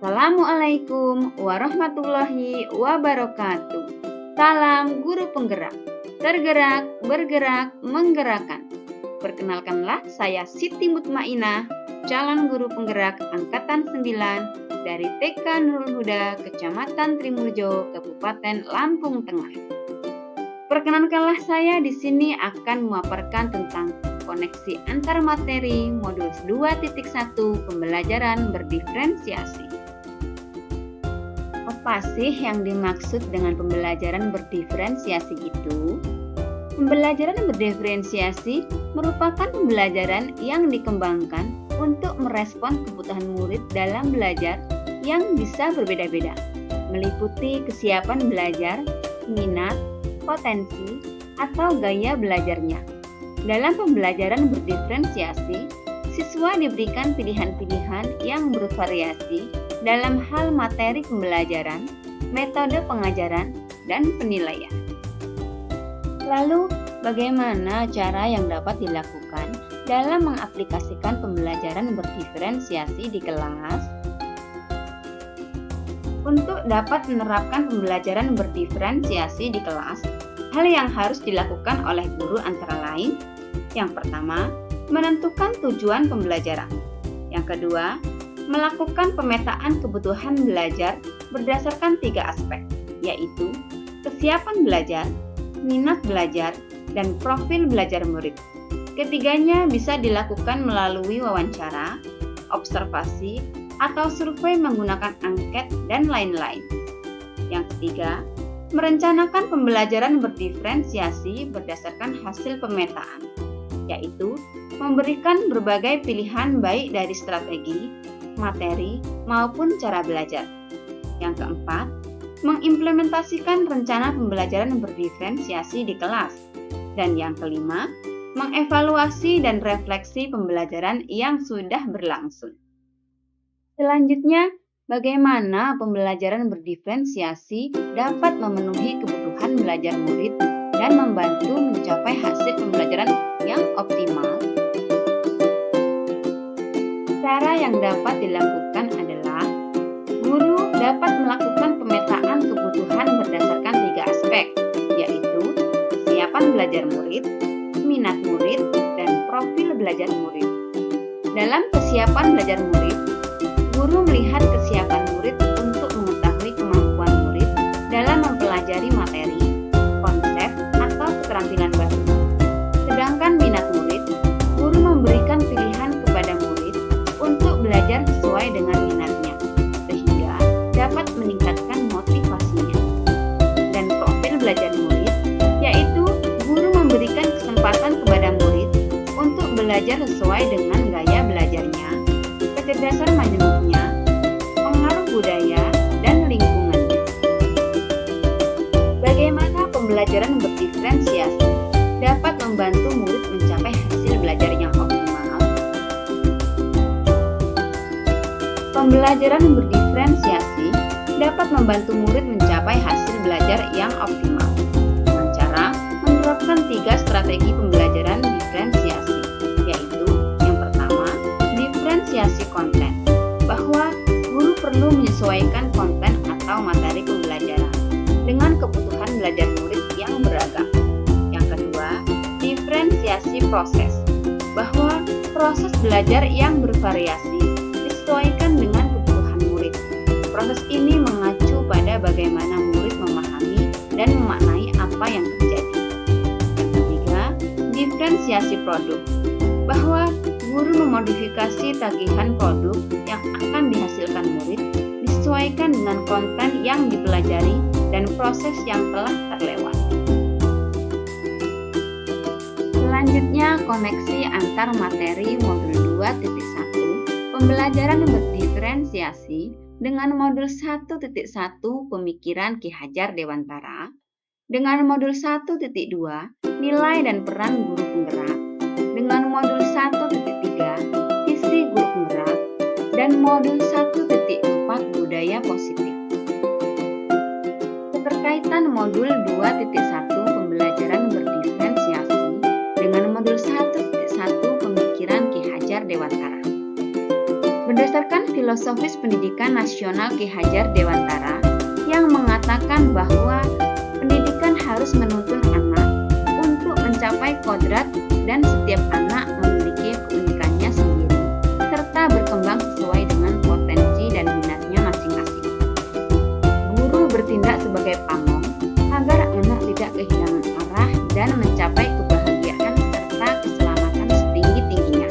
Assalamualaikum warahmatullahi wabarakatuh. Salam guru penggerak. Tergerak, bergerak, menggerakkan. Perkenalkanlah saya Siti Mutmainah, calon guru penggerak angkatan 9 dari TK Nurul Huda, Kecamatan Trimurjo, Kabupaten Lampung Tengah. Perkenalkanlah saya di sini akan memaparkan tentang koneksi antar materi modul 2.1 pembelajaran berdiferensiasi. Apa sih yang dimaksud dengan pembelajaran berdiferensiasi itu? Pembelajaran berdiferensiasi merupakan pembelajaran yang dikembangkan untuk merespon kebutuhan murid dalam belajar yang bisa berbeda-beda, meliputi kesiapan belajar, minat, potensi, atau gaya belajarnya. Dalam pembelajaran berdiferensiasi, siswa diberikan pilihan-pilihan yang bervariasi dalam hal materi pembelajaran, metode pengajaran, dan penilaian. Lalu, bagaimana cara yang dapat dilakukan dalam mengaplikasikan pembelajaran berdiferensiasi di kelas? Untuk dapat menerapkan pembelajaran berdiferensiasi di kelas, hal yang harus dilakukan oleh guru antara lain: yang pertama, menentukan tujuan pembelajaran. Yang kedua, melakukan pemetaan kebutuhan belajar berdasarkan 3 aspek, yaitu kesiapan belajar, minat belajar, dan profil belajar murid. Ketiganya bisa dilakukan melalui wawancara, observasi, atau survei menggunakan angket, dan lain-lain. Yang ketiga, merencanakan pembelajaran berdiferensiasi berdasarkan hasil pemetaan, yaitu memberikan berbagai pilihan baik dari strategi, materi, maupun cara belajar. Yang keempat, mengimplementasikan rencana pembelajaran berdiferensiasi di kelas. Dan yang kelima, mengevaluasi dan refleksi pembelajaran yang sudah berlangsung. Selanjutnya, bagaimana pembelajaran berdiferensiasi dapat memenuhi kebutuhan belajar murid dan membantu mencapai hasil pembelajaran yang optimal? Cara yang dapat dilakukan adalah guru dapat melakukan pemetaan kebutuhan berdasarkan 3 aspek, yaitu kesiapan belajar murid, minat murid, dan profil belajar murid. Dalam kesiapan belajar murid, guru melihat kesiapan murid untuk mengetahui kemampuan murid dalam mempelajari materi, konsep, atau keterampilan baru. Sedangkan minat murid, guru memberikan pilihan kepada murid untuk belajar sesuai dengan minatnya, sehingga dapat meningkatkan motivasinya. Dan profil belajar murid, yaitu guru memberikan kesempatan kepada murid untuk belajar sesuai dengan gaya belajarnya, kecerdasan majemuknya, pengaruh budaya, dan lingkungannya. Bagaimana pembelajaran berdiferensiasi dapat membantu murid mencapai hasil belajar yang optimal? Pembelajaran berdiferensiasi dapat membantu murid mencapai hasil belajar yang optimal dengan cara menerapkan 3 strategi pembelajaran diferensiasi, yaitu yang pertama, diferensiasi konten, bahwa guru perlu menyesuaikan konten atau materi pembelajaran dengan kebutuhan belajar murid yang beragam. Yang kedua, diferensiasi proses, bahwa proses belajar yang bervariasi disesuaikan dengan kebutuhan murid. Proses ini mengacu pada bagaimana murid memahami dan memaknai apa yang terjadi. Yang ketiga, diferensiasi produk, bahwa guru memodifikasi tagihan produk yang akan dihasilkan murid disesuaikan dengan konten yang dipelajari dan proses yang telah terlewati. Selanjutnya, koneksi antar materi modul 2.1 pembelajaran berdiferensiasi dengan modul 1.1 pemikiran Ki Hajar Dewantara, dengan modul 1.2 nilai dan peran guru penggerak, dengan modul 1.3 visi guru penggerak, dan modul 1.4 budaya positif. Keterkaitan modul 2.1 pembelajaran berdiferensiasi dengan modul 1.1 pemikiran Ki Hajar Dewantara. Berdasarkan filosofis pendidikan nasional Ki Hajar Dewantara yang mengatakan bahwa pendidikan harus menuntun anak untuk mencapai kodrat dan setiap anak memiliki keunikannya sendiri serta berkembang sesuai dengan potensi dan minatnya masing-masing. Guru bertindak sebagai pamong agar anak tidak kehilangan arah dan mencapai kebahagiaan serta keselamatan setinggi-tingginya.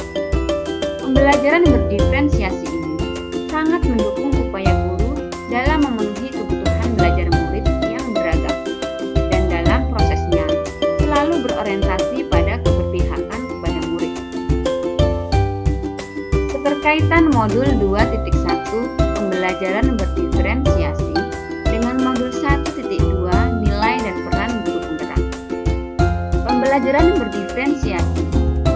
Pembelajaran berdiferensiasi ini sangat mendukung upaya guru dalam memenuhi kebutuhan belajar murid yang beragam dan dalam prosesnya selalu berorientasi pada keberpihakan kepada murid. Keterkaitan modul 2.1 pembelajaran berdiferensiasi dengan modul 1.2 nilai dan peran guru penggerak. Pembelajaran berdiferensiasi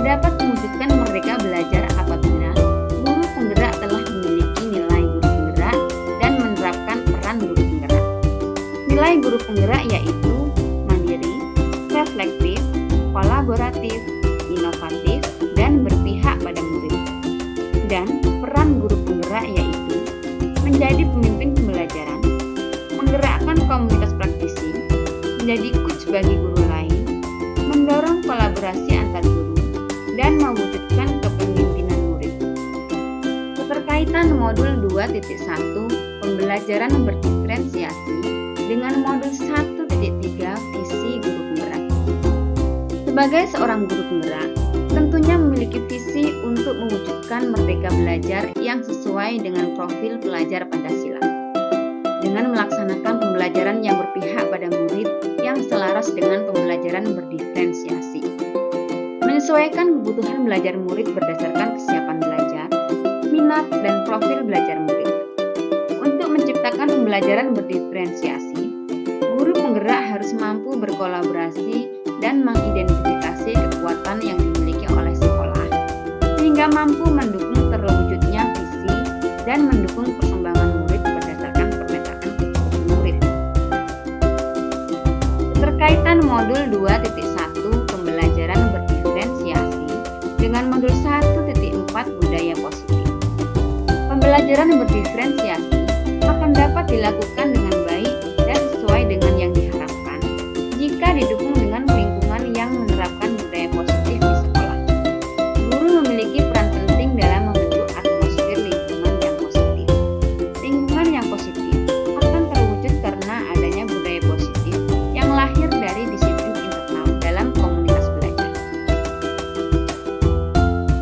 dapat mewujudkan merdeka belajar apabila guru penggerak telah memiliki nilai guru penggerak dan menerapkan peran guru penggerak. Nilai guru penggerak yaitu mandiri, reflektif, kolaboratif, inovatif, dan berpihak pada murid. Dan peran guru penggerak yaitu menjadi pemimpin pembelajaran, menggerakkan komunitas praktisi, menjadi coach bagi guru lain, mendorong kolaborasi antar guru, dan mewujudkan kepemimpinan murid. Keterkaitan modul 2.1 pembelajaran berdiferensiasi dengan modul 1.3 visi guru penggerak. Sebagai seorang guru penggerak, tentunya memiliki visi untuk mewujudkan merdeka belajar yang sesuai dengan profil pelajar Pancasila. Dengan melaksanakan pembelajaran yang berpihak pada murid yang selaras dengan pembelajaran berdiferensiasi. Menyesuaikan kebutuhan belajar murid berdasarkan kesiapan belajar, minat, dan profil belajar murid. Untuk menciptakan pembelajaran berdiferensiasi, guru penggerak harus mampu berkolaborasi dan mengidentifikasi kekuatan yang dimiliki oleh sekolah, sehingga mampu mendukung terwujudnya visi dan mendukung perkembangan murid berdasarkan pemetaan kebutuhan murid. Terkaitan modul 2.1 pembelajaran berdiferensiasi dengan modul 1.4 budaya positif. Pembelajaran berdiferensiasi akan dapat dilakukan dengan baik dan sesuai dengan yang diharapkan jika didukung dengan lingkungan yang menerapkan budaya positif di sekolah. Guru memiliki peran penting dalam membentuk atmosfer lingkungan yang positif. Lingkungan yang positif akan terwujud karena adanya budaya positif yang lahir dari disiplin internal dalam komunitas belajar.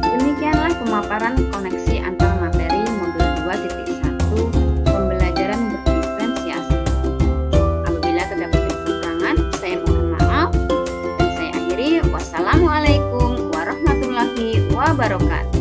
Demikianlah pemaparan koneksi antar materi modul 2.1 pembelajaran berdiferensiasi. Apabila terdapat kekurangan, saya mohon maaf dan saya akhiri. Wassalamualaikum warahmatullahi wabarakatuh.